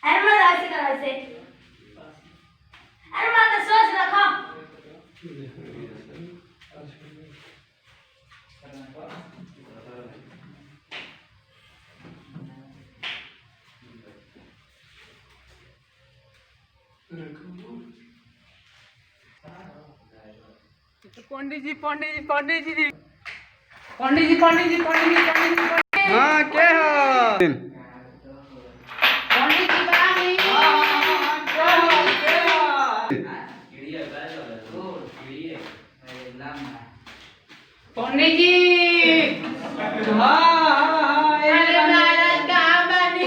अरे मत ऐसे कर ऐसे। अरे मत सोच रखा। पंडित जी पंडित जी पंडित जी पंडित जी पंडित जी पंडित जी पंडित जी हाँ क्या है पंडित जी बरानी पंडित जी अरे महाराज कहाँ बनी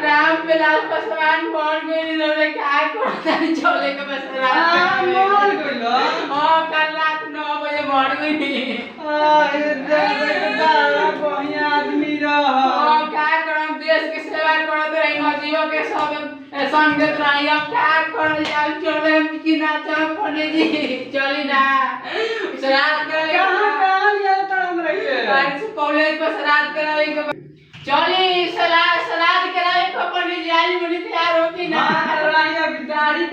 राम बिलास पासवान मर गई लोग क्या करता चले के बस रात कल रात 9 बजे मर गई क्या करम देश के सेवा करत रही नजीबों के सब संगत रही अब क्या कर यार चले कि ना चल पंडित जी चली ना श्राद्ध करे कॉलेज पर श्राद्ध करावे के चली श्राद्ध करावे को पंडित जी आज मुझे तैयार हो कि ना दाढ़ी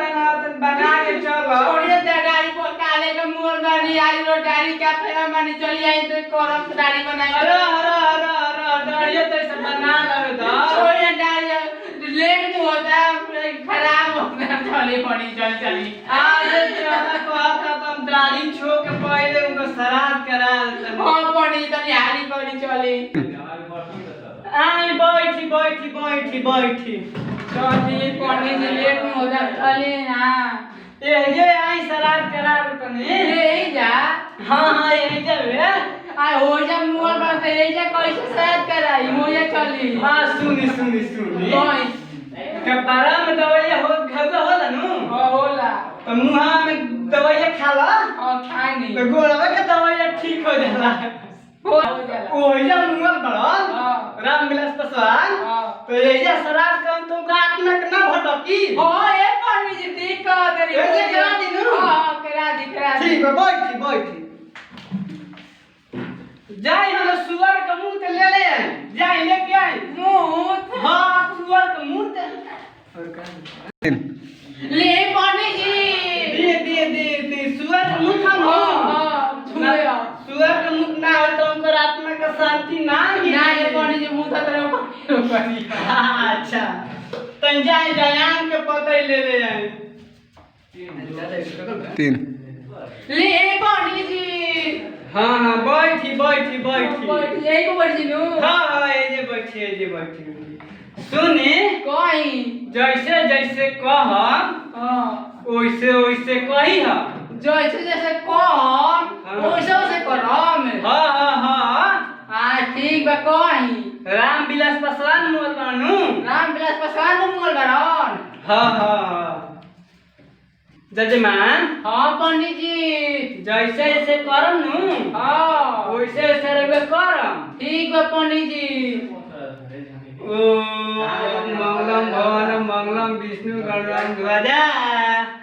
बना के चलो छोड़िए दाढ़ी पर काले के मुंह बनी आज लो दाढ़ी का फेरा मानी चली आई तो करम दाढ़ी बनाई अरे दाढ़ी तो सब बना लगे तो छोड़िए दाढ़ी लेट नहीं होता खराब होता चली पड़ी चली आज ज्यादा कहता तुम दाढ़ी छो के पहले उनको श्राद्ध करा देते हां पड़ी तो हारी पड़ी चली आई बैठी चली पड़ी से लेट नहीं होता चली ना ये आई श्राद्ध करा देते ने ले जा हां ये जावे आ हो जा मोर पर से ले जा कैसे श्राद्ध कराई मोया चली हां सुनी कोई कपड़ा में दवाई हो घगा होला नु होला तो मुंह में दवाई खाला और खाई नहीं तो गोड़वा के दवाई ठीक हो जाला हो जाला ओ या मुंह बड़ा राम विलास पासवान तो ये श्राद्ध काम तुमका आत्मा के ना भटकी हो ए पंडित जी ठीक कह देरी ऐसे करा दी नु हां करा दी ठीक है बैठी जाई हम सुअर का मुंह ते ले ले आई जाई लेके आई मुंह हां सुअर का मुंह ते और का ले पंडित जी दे सुअर का मुंह खा हां छुया सुअर का मुंह ना हो तो उनको आत्मा का शांति ना मिले ना ये पंडित जी मुंह था तेरे ऊपर अच्छा तन जाए आम के पतई ले आई 3 ले पंडित जी हां बैठी यही को बैठी नु हां ये जे बैठी सुनी कोई जैसे कह हां वैसे कही ह जैसे कौन वैसे करम हां ठीक बा कोई राम विलास पासवान मोल बानू राम विलास पासवान मोल बारन हां जजमान हां पंडित जी जैसे करम नु हां वैसे रे करम ठीक बा पंडित जी ओ मंगलम भवनम मंगलम विष्णु गणराम ध्वजा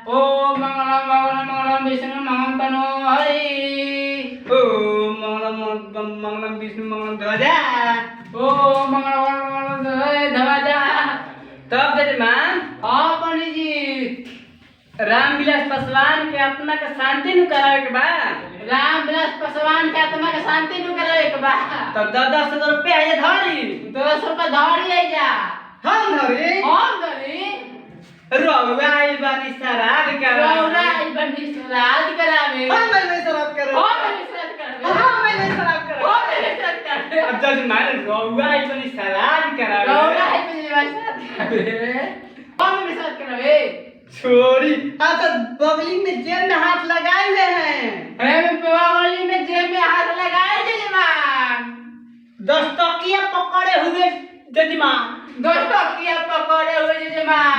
ओ मंगलम विष्णु मंगलम तनो हरि ओ मंगलम विष्णु मंगलम ध्वजा ओ मंगलम ध्वजा तब जजमान हां पंडित जी राम विलास पासवान के आत्मा के शांति नु करावे के बा राम विलास पासवान के आत्मा के शांति नु करावे के बा तो 10 रुपया ये धरी 200 रुपया धरी आई जा हम धरी रउआ आई बानी श्राद्ध करावे रउआ आई बानी श्राद्ध करावे हम नहीं श्राद्ध करावे अब जजमान रउआ आई बानी श्राद्ध करावे छोरी अच्छा बगली में जेब में हाथ लगाए हुए हैं बगली में जेब में हाथ लगाए जजमान 10 टकिया पकड़े हुए जजमान 10 टकिया पकड़े हुए जजमान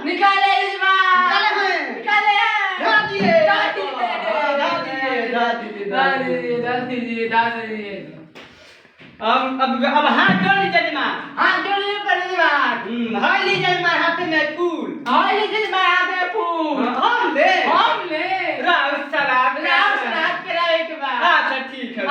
निकाले हैं जजमान निकाले हैं धा दीजिए अब हाथ जोड़ ली जजमान हाथ जोड़िए पर जजमान हाथ ली जजमान हाथ में फूल हाथ लीजिए जजमान हाथ में फूल हम ले ले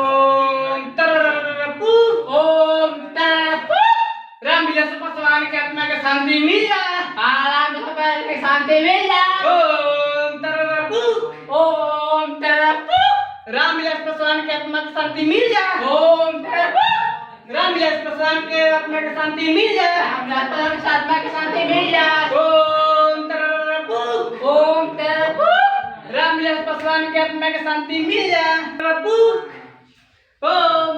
ओम तरररपू ओम तरपू रामविलास पासवान के आत्मा के शांति मिल जाए। आराम से शांति मिल जाए। ओम तरररपू ओम तरपू रामविलास पासवान के आत्मा की शांति मिल जाए। ओम तरपू रामविलास पासवान के आत्मा की शांति मिल जाए। आत्मा की शांति मिल जाए। ओम तरररपू ओम तरपू रामविलास पासवान के आत्मा की शांति मिल जाए। तरररपू ओम